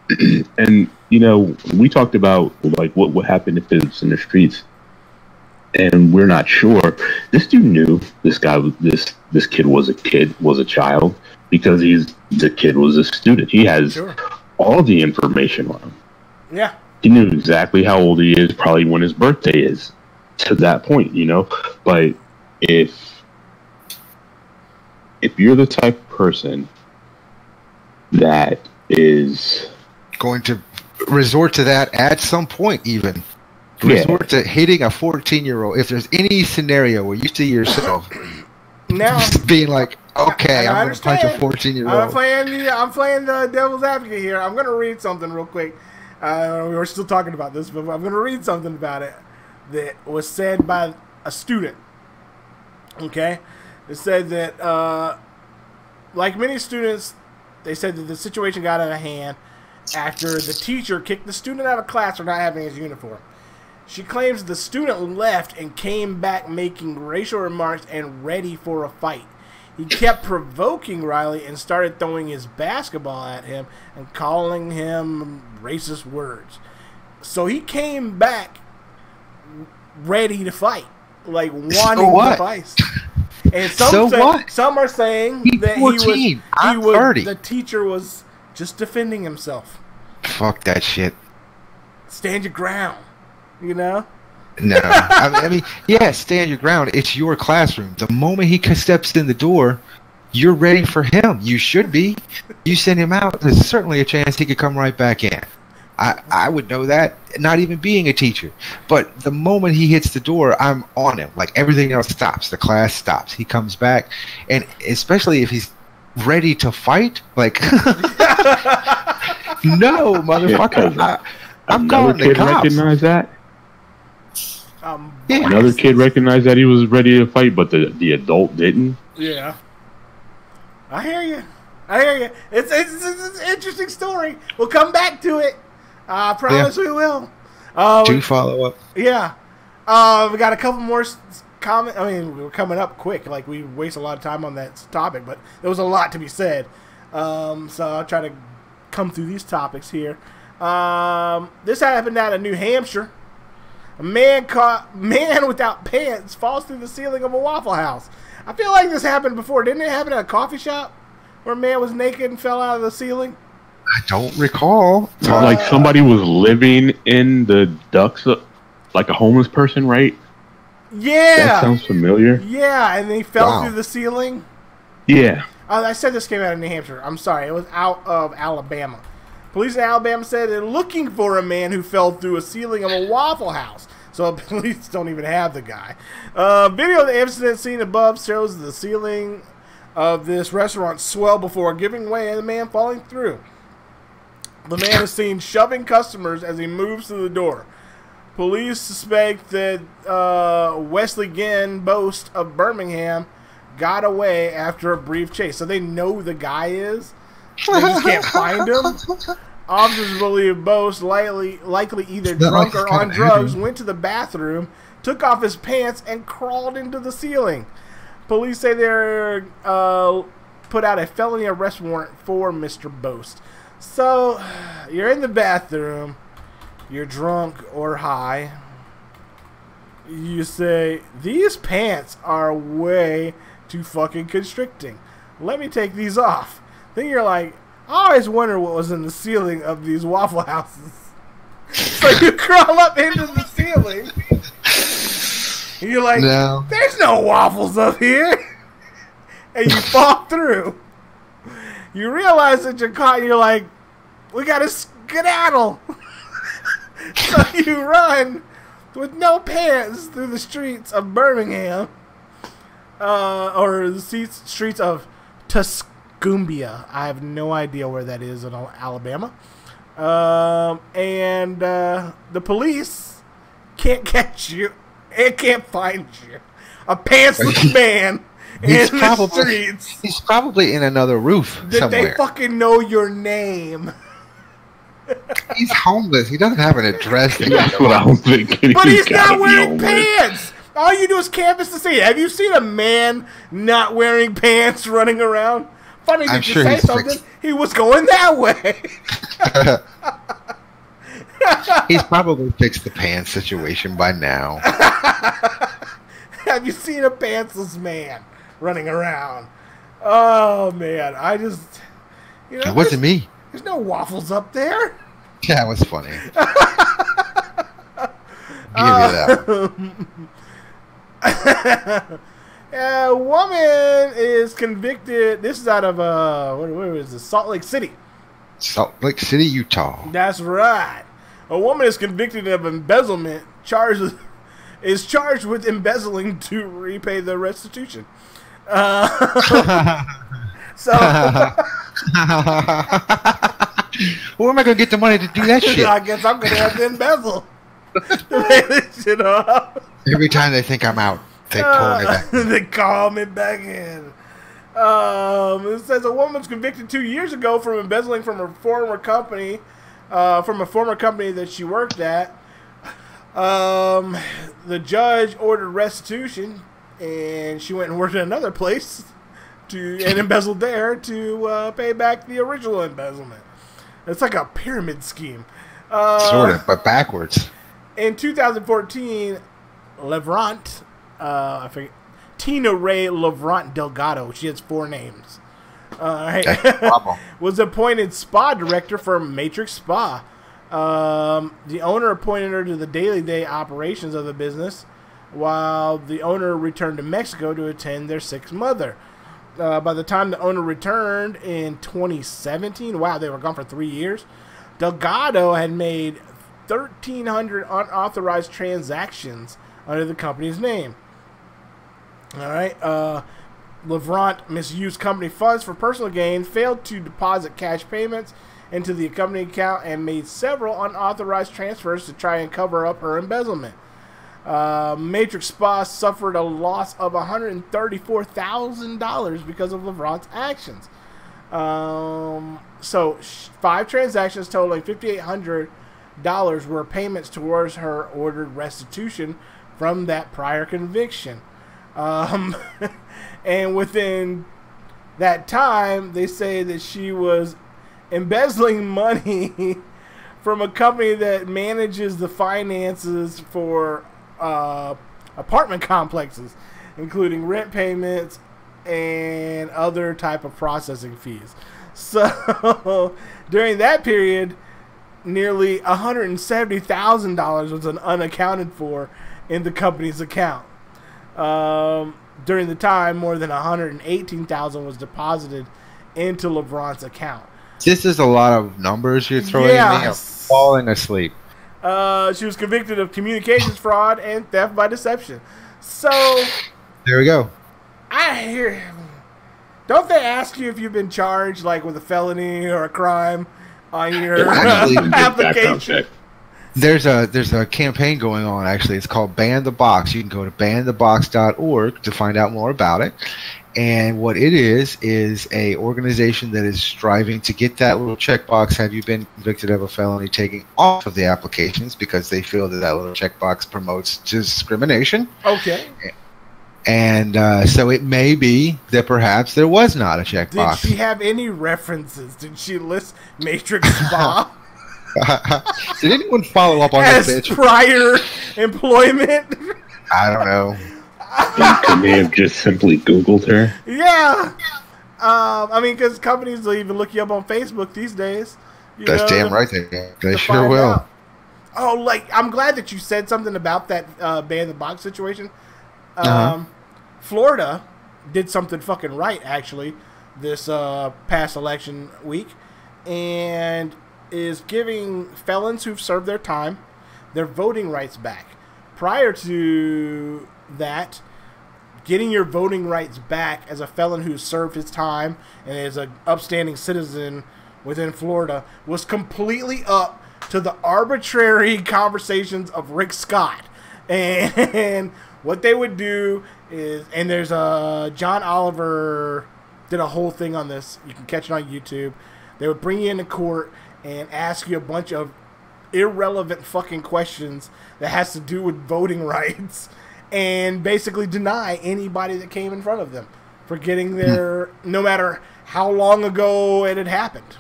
and, you know, we talked about, like, what happened if it's in the streets, and we're not sure. This dude knew this kid was a child, because the kid was a student. He has all the information on him. Yeah. He knew exactly how old he is, probably when his birthday is, to that point, you know. But if you're the type of person that is going to resort to that at some point, even resort to hitting a 14-year-old, if there's any scenario where you see yourself now being like, okay, I'm going to punch a 14-year-old. I'm playing the devil's advocate here. I'm going to read something real quick. We were still talking about this, but I'm going to read something about it that was said by a student. Okay? It said that, like many students, they said that the situation got out of hand after the teacher kicked the student out of class for not having his uniform. She claims the student left and came back making racial remarks and ready for a fight. He kept provoking Riley and started throwing his basketball at him and calling him racist words. So he came back ready to fight, like wanting to fight. And what? Some are saying He's that 14. I'm 30. the teacher was just defending himself. Fuck that shit. Stand your ground, you know? No. I mean, yeah, stand your ground. It's your classroom. The moment he steps in the door, you're ready for him. You should be. You send him out, there's certainly a chance he could come right back in. I would know that, not even being a teacher. But the moment he hits the door, I'm on him. Like, everything else stops. The class stops. He comes back. And especially if he's ready to fight, like, no, motherfucker. I'm calling the cops. Recognize that? Yeah. Another kid recognized that he was ready to fight, but the adult didn't? Yeah. I hear you. It's an interesting story. We'll come back to it. I promise we will. Do follow up. Yeah. We got a couple more comments. I mean, we're coming up quick. Like, we waste a lot of time on that topic, but there was a lot to be said. So I'll try to come through these topics here. This happened out of New Hampshire. A man without pants falls through the ceiling of a Waffle House. I feel like this happened before. Didn't it happen at a coffee shop where a man was naked and fell out of the ceiling? I don't recall. Like somebody was living in the ducts, like a homeless person, right? Yeah. That sounds familiar. Yeah, and they fell through the ceiling. Yeah. I said this came out of New Hampshire. I'm sorry. It was out of Alabama. Police in Alabama said they're looking for a man who fell through a ceiling of a Waffle House. So police don't even have the guy. Video of the incident seen above shows the ceiling of this restaurant swell before giving way and the man falling through. The man is seen shoving customers as he moves through the door. Police suspect that Wesley Ginn Boast of Birmingham got away after a brief chase. So they know who the guy is. They just can't find him. Officers believe Boast, likely either drunk or on drugs, went to the bathroom, took off his pants, and crawled into the ceiling. Police say they're put out a felony arrest warrant for Mr. Boast. So, you're in the bathroom, you're drunk or high. You say, these pants are way too fucking constricting. Let me take these off. Then you're like, I always wonder what was in the ceiling of these Waffle Houses. So you crawl up into the ceiling. And you're like, no. There's no waffles up here. And you fall through. You realize that you're caught and you're like, we gotta skedaddle. So you run with no pants through the streets of Birmingham. Or the streets of Tuscumbia. I have no idea where that is in Alabama. And the police can't catch you. It can't find you. A pantsless man in the streets. He's probably in another roof somewhere. They fucking know your name. He's homeless. He doesn't have an address. That's what I'm thinking. But he's not wearing pants. All you do is canvass to see. Have you seen a man not wearing pants running around? Funny that you say something. He was going that way. He's probably fixed the pants situation by now. Have you seen a pantsless man running around? Oh, man. I just... You know, it wasn't me. There's no waffles up there. Yeah, it was funny. Give me that. A woman is convicted. This is out of where is this? Salt Lake City. Salt Lake City, Utah. That's right. A woman is convicted of embezzlement. Is charged with embezzling to repay the restitution. So, where am I going to get the money to do that shit? I guess I'm going to have to embezzle to pay this shit off. Every time they think I'm out, they pull me back. They call me back in. It says a woman's convicted 2 years ago from embezzling from a former company that she worked at. The judge ordered restitution, and she went and worked at another place and embezzled there to pay back the original embezzlement. It's like a pyramid scheme. Sort of, but backwards. In 2014, Levrant, Tina Ray Lavrant Delgado. She has 4 names. Right. Was appointed spa director for Matrix Spa. The owner appointed her to the day operations of the business, while the owner returned to Mexico to attend their sick mother. By the time the owner returned in 2017, wow, they were gone for 3 years, Delgado had made 1,300 unauthorized transactions under the company's name. All right. Lavrant misused company funds for personal gain, failed to deposit cash payments into the company account, and made several unauthorized transfers to try and cover up her embezzlement. Matrix Spa suffered a loss of $134,000 because of Lavrant's actions. So 5 transactions totaling $5,800 were payments towards her ordered restitution from that prior conviction. And within that time, they say that she was embezzling money from a company that manages the finances for apartment complexes, including rent payments and other type of processing fees. So during that period, nearly $170,000 was unaccounted for in the company's account. During the time, more than $118,000 was deposited into Lavrant's account. This is a lot of numbers you're throwing at me. I'm falling asleep. She was convicted of communications fraud and theft by deception. So there we go. I hear. Don't they ask you if you've been charged like with a felony or a crime on your application? There's a campaign going on, actually. It's called Ban the Box. You can go to banthebox.org to find out more about it. And what it is a organization that is striving to get that little checkbox, have you been convicted of a felony, taken off of the applications, because they feel that little checkbox promotes discrimination. Okay. And so it may be that perhaps there was not a checkbox. Did she have any references? Did she list Matrix Spa? Did anyone follow up on as this bitch? Prior employment? I don't know. Could they have just simply Googled her? Yeah. I mean, because companies will even look you up on Facebook these days. That's damn right they sure will. Out. Oh, like, I'm glad that you said something about that Ban the Box situation. Florida did something fucking right, actually, this past election week, and is giving felons who've served their time their voting rights back. Prior to that, getting your voting rights back as a felon who served his time and is an upstanding citizen within Florida was completely up to the arbitrary conversations of Rick Scott. And what they would do is, and there's John Oliver did a whole thing on this. You can catch it on YouTube. They would bring you into court and ask you a bunch of irrelevant fucking questions that has to do with voting rights, and basically deny anybody that came in front of them for getting their, no matter how long ago it had happened.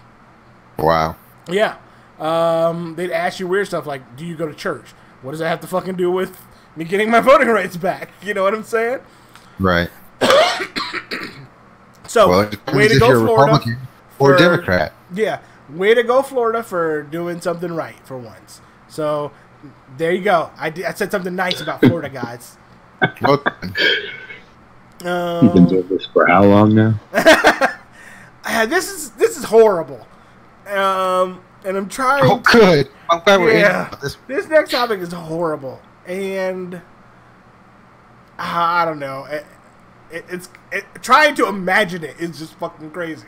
Wow. Yeah. They'd ask you weird stuff like, do you go to church? What does that have to fucking do with me getting my voting rights back? You know what I'm saying? Right. So, well, way to go, Florida. Republican or Democrat. Yeah. Way to go, Florida, for doing something right for once. So, there you go. I said something nice about Florida, guys. You've been doing this for how long now? This is horrible. And I'm trying. Oh, good. I'm glad we're in this. This next topic is horrible, and I don't know. It's trying to imagine it is just fucking crazy.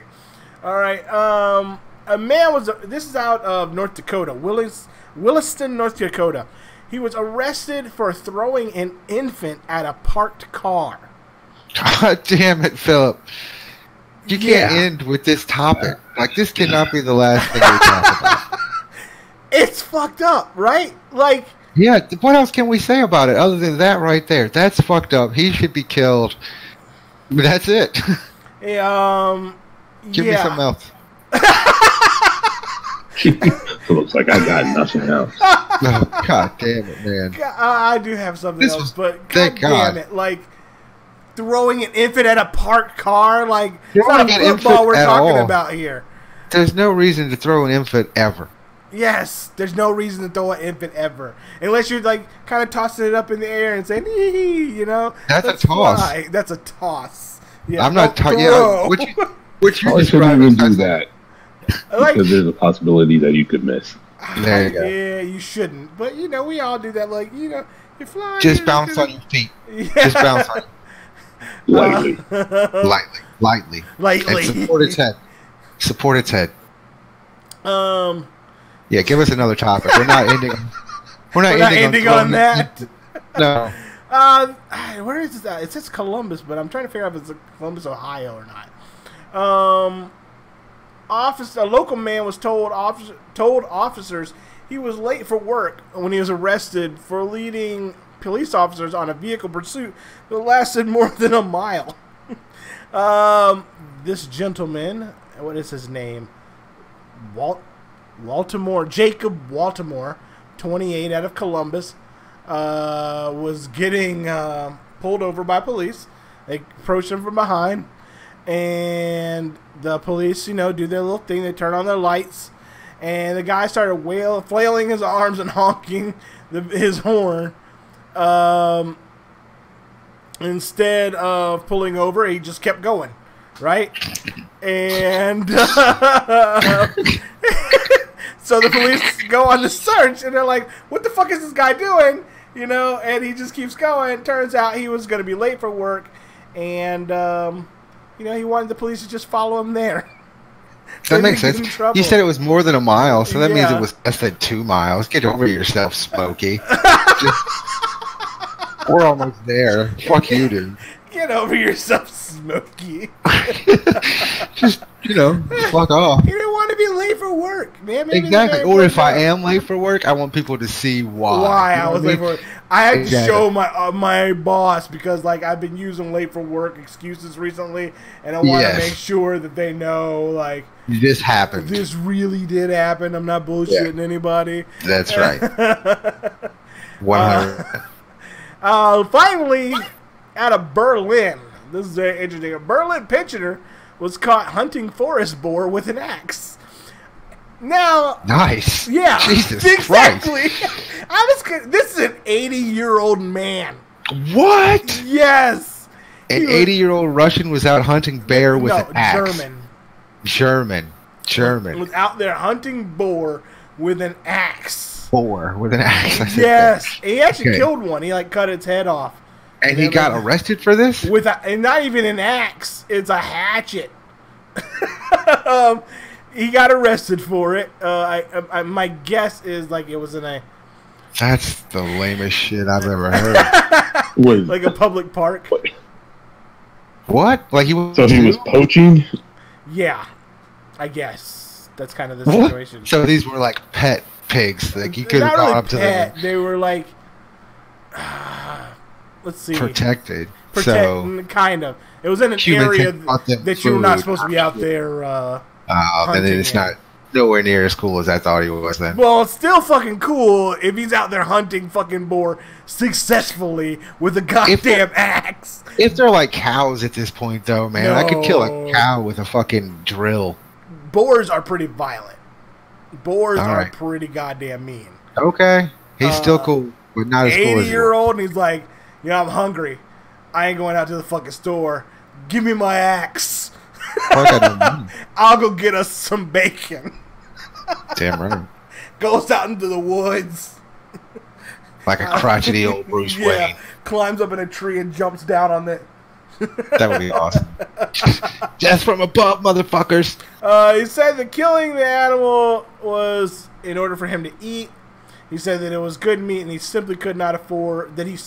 All right. A man was. This is out of North Dakota, Williston, North Dakota. He was arrested for throwing an infant at a parked car. God damn it, Philip. You can't end with this topic. Like, this cannot be the last thing we talk about. It's fucked up, right? Like... Yeah, what else can we say about it other than that right there? That's fucked up. He should be killed. But that's it. Give me something else. It looks like I got nothing else. Oh, God damn it, man. I do have something else, but God damn it. Like, throwing an infant at a parked car. Like, it's Throwing not an a football infant we're at talking all. about here. There's no reason to throw an infant ever. Yes, there's no reason to throw an infant ever. Unless you're, like, kind of tossing it up in the air and saying, hee, That's a let's toss. fly. That's a toss. Yeah, I'm not don't talking. Yeah, throw. what you I shouldn't describing? even do that Like, because there's a possibility that you could miss. There you go. yeah, you shouldn't. But, we all do that. Like, you're flying. Just bounce on your feet. Yeah. Just bounce on Lightly. lightly. Lightly. And support its head. Support its head. Yeah, give us another topic. We're not ending. We're not ending on that. No. Where is this at? It says Columbus, but I'm trying to figure out if it's Columbus, Ohio or not. A local man was told officers he was late for work when he was arrested for leading police officers on a vehicle pursuit that lasted more than a mile. This gentleman, what is his name? Jacob Waltimore, 28, out of Columbus, was getting pulled over by police. They approached him from behind, and the police, do their little thing. They turn on their lights, and the guy started flailing his arms and honking his horn. Instead of pulling over, he just kept going, right? And so the police go on the search, and they're like, what the fuck is this guy doing? And he just keeps going. Turns out he was going to be late for work, and, he wanted the police to just follow him there. That makes sense. You said it was more than a mile, so that means Yeah. it was less than 2 miles. Get over yourself, Smokey. We're almost there. Fuck you, dude. Get over yourself, Smokey. Just, fuck off. You didn't want to be late for work, man. Maybe Exactly. Or if I am late for work, I want people to see why. I was late for work. I had to Exactly. show my boss because I've been using late for work excuses recently, and I want to make sure that they know This happened. this really did happen. I'm not bullshitting anybody. That's right. 100. Finally, out of Berlin, this is very interesting. A Berlin pensioner was caught hunting forest boar with an axe. Now, Nice. yeah, Jesus exactly. This is an 80-year-old man. Christ. What? Yes. An 80-year-old Russian was out hunting bear with an axe. German. Was out there hunting boar with an axe. Boar with an axe. I said Yes. that. He actually Okay. killed one. He cut its head off. And he got arrested for this? And not even an axe. It's a hatchet. He got arrested for it. My guess is it was in a That's the lamest shit I've ever heard. like a public park. What? Like he was? So he was poaching? Yeah, I guess that's kind of the What? situation. So these were like pet pigs. Like you could have Not gone really up to pet. them They were let's see, protected. So kind of. It was in an humans area had bought them that you were not food. supposed to be out there. then hunting it's not nowhere near as cool as I thought he was then. Well, it's still fucking cool if he's out there hunting fucking boar successfully with a goddamn axe. If they're like cows at this point, though, man, I could kill a cow with a fucking drill. Boars are pretty violent. Boars All are right. pretty goddamn mean. Okay, he's still cool, but not as cool as 80-year-old, and he's like, I'm hungry. I ain't going out to the fucking store. Give me my axe. I'll go get us some bacon. Damn right. Goes out into the woods. Like a crotchety old Bruce Wayne. Climbs up in a tree and jumps down on it. That would be awesome. Just from above, motherfuckers. He said that killing the animal was in order for him to eat. He said that it was good meat, and he simply could not afford. There you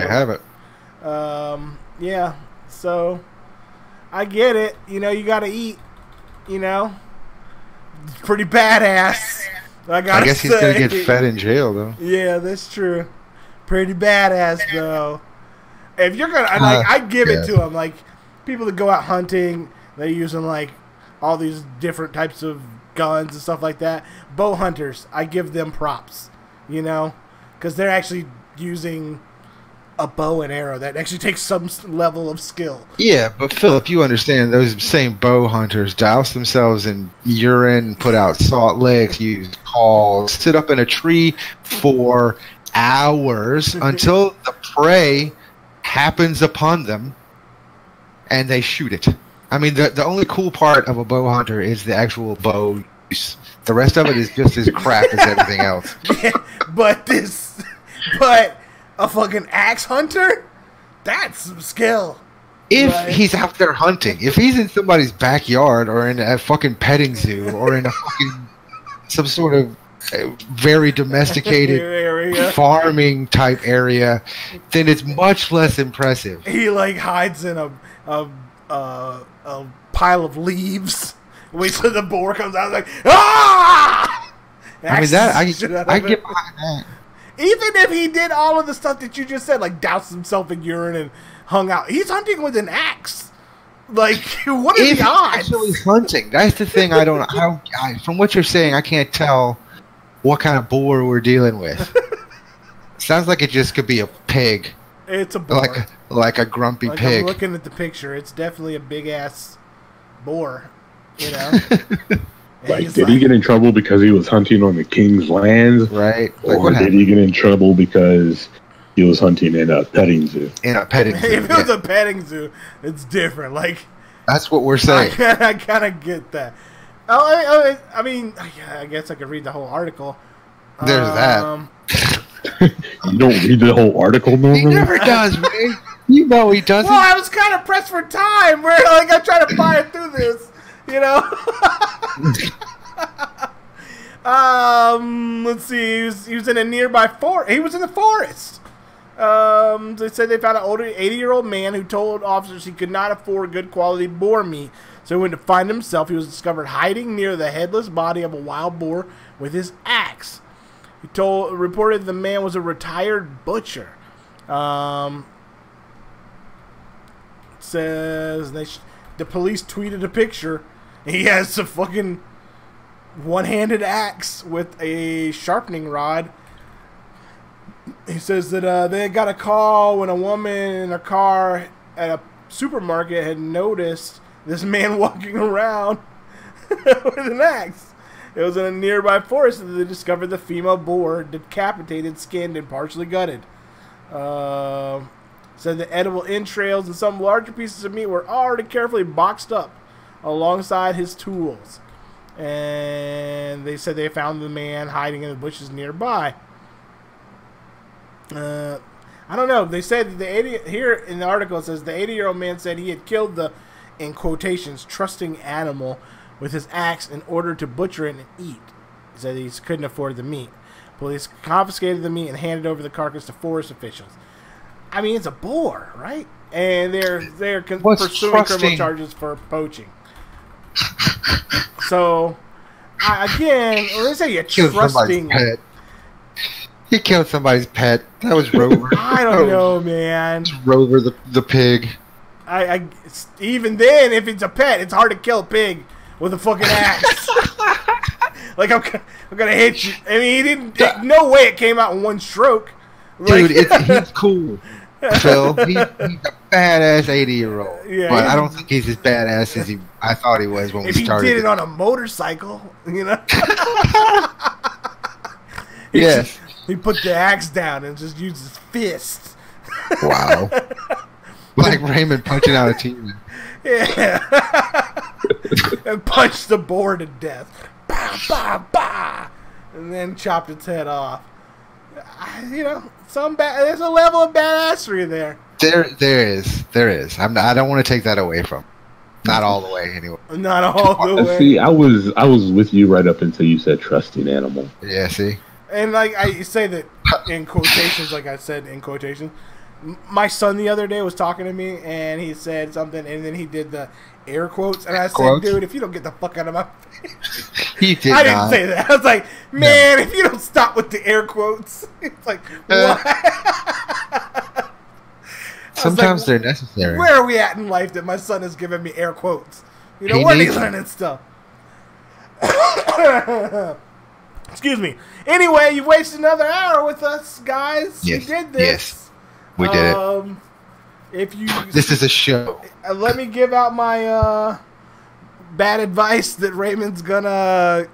have it. Yeah. So I get it. You gotta eat. It's pretty badass. I guess he's gonna get fed in jail, though. Yeah, that's true. Pretty badass, though. If you're gonna, I give it to him. Like people that go out hunting, they're using all these different types of guns and stuff like that. Bow hunters, I give them props. Because they're actually using a bow and arrow. That actually takes some level of skill. Yeah, but Philip, you understand those same bow hunters douse themselves in urine, put out salt licks, use calls, sit up in a tree for hours until the prey happens upon them, and they shoot it. I mean, the only cool part of a bow hunter is the actual bow use. The rest of it is just as crap as everything else. Yeah, but a fucking axe hunter? That's some skill. If right? he's out there hunting, if he's in somebody's backyard or in a fucking petting zoo or in a fucking some sort of very domesticated area. farming type area, then it's much less impressive. He like hides in a pile of leaves. Waits till the boar comes out like ah. I mean that I get behind that. Even if he did all of the stuff that you just said, like doused himself in urine and hung out, he's hunting with an axe. Like, what are the odds? Actually hunting. That's the thing. I don't. From what you're saying, I can't tell what kind of boar we're dealing with. Sounds like it just could be a pig. It's a boar. Like a grumpy pig. I'm looking at the picture. It's definitely a big ass boar. You know. Like, did he get in trouble because he was hunting on the king's lands? Right. Or did he get in trouble because he was hunting in a petting zoo? In a petting zoo. If it was a petting zoo, it's different. Like, that's what we're saying. I kind of get that. I mean, I guess I could read the whole article. There's that. You don't read the whole article, normally? He never does, man. You know he doesn't. Well, I was kind of pressed for time. Where like I'm trying to fire through this. You know. Let's see. He was in a nearby forest. He was in the forest. They said they found an older 80-year-old man who told officers he could not afford good quality boar meat. So he went to find himself. He was discovered hiding near the headless body of a wild boar with his axe. He reported the man was a retired butcher. Says the police tweeted a picture. He has a fucking one-handed axe with a sharpening rod. He says that they got a call when a woman in a car at a supermarket had noticed this man walking around with an axe. It was in a nearby forest that they discovered the female boar decapitated, skinned, and partially gutted. Said the edible entrails and some larger pieces of meat were already carefully boxed up alongside his tools. And they said they found the man hiding in the bushes nearby. I don't know. They said here in the article it says the 80-year-old man said he had killed the, in quotations, trusting animal with his axe in order to butcher it and eat. He said he couldn't afford the meat. Police confiscated the meat and handed over the carcass to forest officials. I mean, it's a boar, right? And they're pursuing criminal charges for poaching. So, again, let's say you're trusting. He killed somebody's pet. That was Rover. I don't know, man. It's Rover the pig. Even then, if it's a pet, it's hard to kill a pig with a fucking axe. Like, I'm gonna hit you. I mean, he didn't. No way it came out in one stroke. Dude, he's cool. Phil, he's a badass 80-year-old. Yeah, but I don't think he's as badass as I thought he was when we started. If he did it on a motorcycle, you know. Yes. He put the axe down and just used his fists. Wow. Like Raymond punching out a TV. Yeah. And punched the boar to death. Bah, bah, bah. And then chopped its head off. You know, there's a level of badassery there. There is. I don't want to take that away from. Not all the way, anyway. Not all the way. See, I was with you right up until you said trusting animal. Yeah, see? And like I say that in quotations, like I said in quotations. My son the other day was talking to me, and he said something, and then he did the air quotes, and I said, dude, if you don't get the fuck out of my face. He did I didn't say that. I was like, man, if you don't stop with the air quotes. It's like, what? Sometimes they're necessary. Where are we at in life that my son is giving me air quotes? You know, where are you learning stuff? Excuse me. Anyway, you wasted another hour with us, guys. Yes. You did this. We did it. If you This is a show. let me give out my bad advice that Raymond's gonna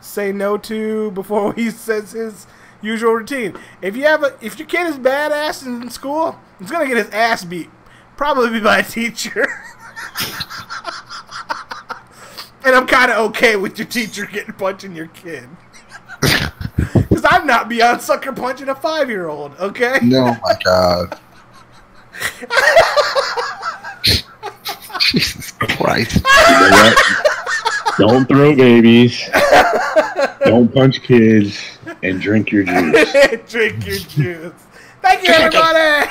say no to before he says his usual routine. If your kid is badass in school, he's gonna get his ass beat, probably by a teacher. And I'm kind of okay with your teacher punching your kid. Because I'm not beyond sucker punching a 5-year-old, okay? No, my God. Jesus Christ. You know what? Don't throw babies. Don't punch kids. And drink your juice. Drink your juice. Thank you, everybody!